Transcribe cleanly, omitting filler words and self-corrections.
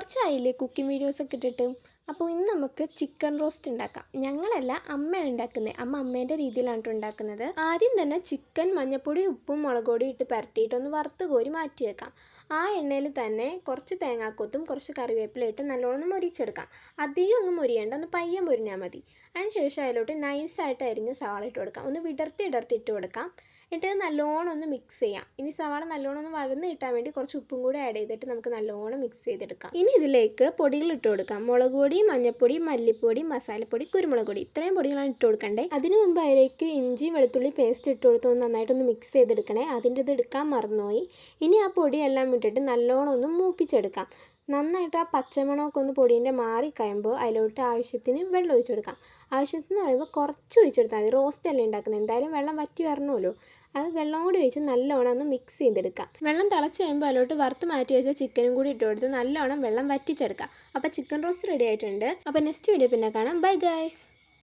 കുറച്ചായില്ലേ cooking വീഡിയോസൊക്കെ ഇട്ടിട്ട്. അപ്പോൾ ഇന്ന് നമുക്ക് ചിക്കൻ റോസ്റ്റ് ഉണ്ടാക്കാം. ഞങ്ങളല്ല, അമ്മയാണ് ഉണ്ടാക്കുന്നത്. അമ്മേൻ്റെ രീതിയിലാണ് ട്ടോ ഉണ്ടാക്കുന്നത്. ആദ്യം തന്നെ ചിക്കൻ മഞ്ഞൾപ്പൊടി ഉപ്പും മുളക് പൊടിയും ഇട്ട് പുരട്ടിയിട്ടൊന്ന് വറുത്ത് കോരി മാറ്റി വെക്കാം. ആ എണ്ണയിൽ തന്നെ കുറച്ച് തേങ്ങാക്കൊത്തും കുറച്ച് കറിവേപ്പില ഇട്ട് നല്ലോണം മൊരിച്ചെടുക്കാം. അധികം ഒന്നും മൊരിയേണ്ട, ഒന്ന് പയ്യെ മൊരിഞ്ഞാൽ മതി. അതിന് ശേഷം അതിലോട്ട് നൈസായിട്ട് അരിഞ്ഞ സവാള ഇട്ട് കൊടുക്കാം. ഒന്ന് വിടർത്തി ഇട്ട് കൊടുക്കാം. എന്നിട്ട് നല്ലോണം ഒന്ന് മിക്സ് ചെയ്യാം. ഇനി സവാള നല്ലോണം ഒന്ന് വഴന്ന് കിട്ടാൻ വേണ്ടി കുറച്ച് ഉപ്പും കൂടി ആഡ് ചെയ്തിട്ട് നമുക്ക് നല്ലോണം മിക്സ് ചെയ്തെടുക്കാം. ഇനി ഇതിലേക്ക് പൊടികൾ ഇട്ട് കൊടുക്കാം. മുളക് പൊടി, മഞ്ഞൾപ്പൊടി, മല്ലിപ്പൊടി, മസാലപ്പൊടി, കുരുമുളക് പൊടി, ഇത്രയും പൊടികളാണ് ഇട്ട് കൊടുക്കേണ്ടത്. അതിന് മുമ്പ് അതിലേക്ക് ഇഞ്ചി വെളുത്തുള്ളി പേസ്റ്റ് ഇട്ട് കൊടുത്ത് ഒന്ന് നന്നായിട്ടൊന്ന് മിക്സ് ചെയ്തെടുക്കണേ. അതിൻ്റെ ഇത് എടുക്കാൻ മറന്നുപോയി. ഇനി ആ പൊടിയെല്ലാം ഇട്ടിട്ട് നല്ലോണം ഒന്ന് മൂപ്പിച്ചെടുക്കാം. നന്നായിട്ട് ആ പച്ചമണമൊക്കെ ഒന്ന് പൊടീൻ്റെ മാറി കഴിയുമ്പോൾ അതിലോട്ട് ആവശ്യത്തിന് വെള്ളം ഒഴിച്ചു കൊടുക്കാം. ആവശ്യത്തിന് പറയുമ്പോൾ കുറച്ച് ഒഴിച്ചെടുത്താൽ മതി. റോസ്റ്റ് അല്ലേ ഉണ്ടാക്കുന്നത്, എന്തായാലും വെള്ളം വറ്റി വരണമല്ലോ. അത് വെള്ളം കൂടി ഒഴിച്ച് നല്ലോണം ഒന്ന് മിക്സ് ചെയ്തെടുക്കാം. വെള്ളം തിളച്ച് കഴിയുമ്പോൾ അതിലോട്ട് വറുത്ത് മാറ്റി വെച്ച ചിക്കനും കൂടി ഇട്ട് കൊടുത്ത് നല്ലോണം വെള്ളം വറ്റിച്ചെടുക്കാം. അപ്പോൾ ചിക്കൻ റോസ്റ്റ് റെഡി ആയിട്ടുണ്ട്. അപ്പോൾ നെക്സ്റ്റ് വീഡിയോ പിന്നെ കാണാം. Bye guys.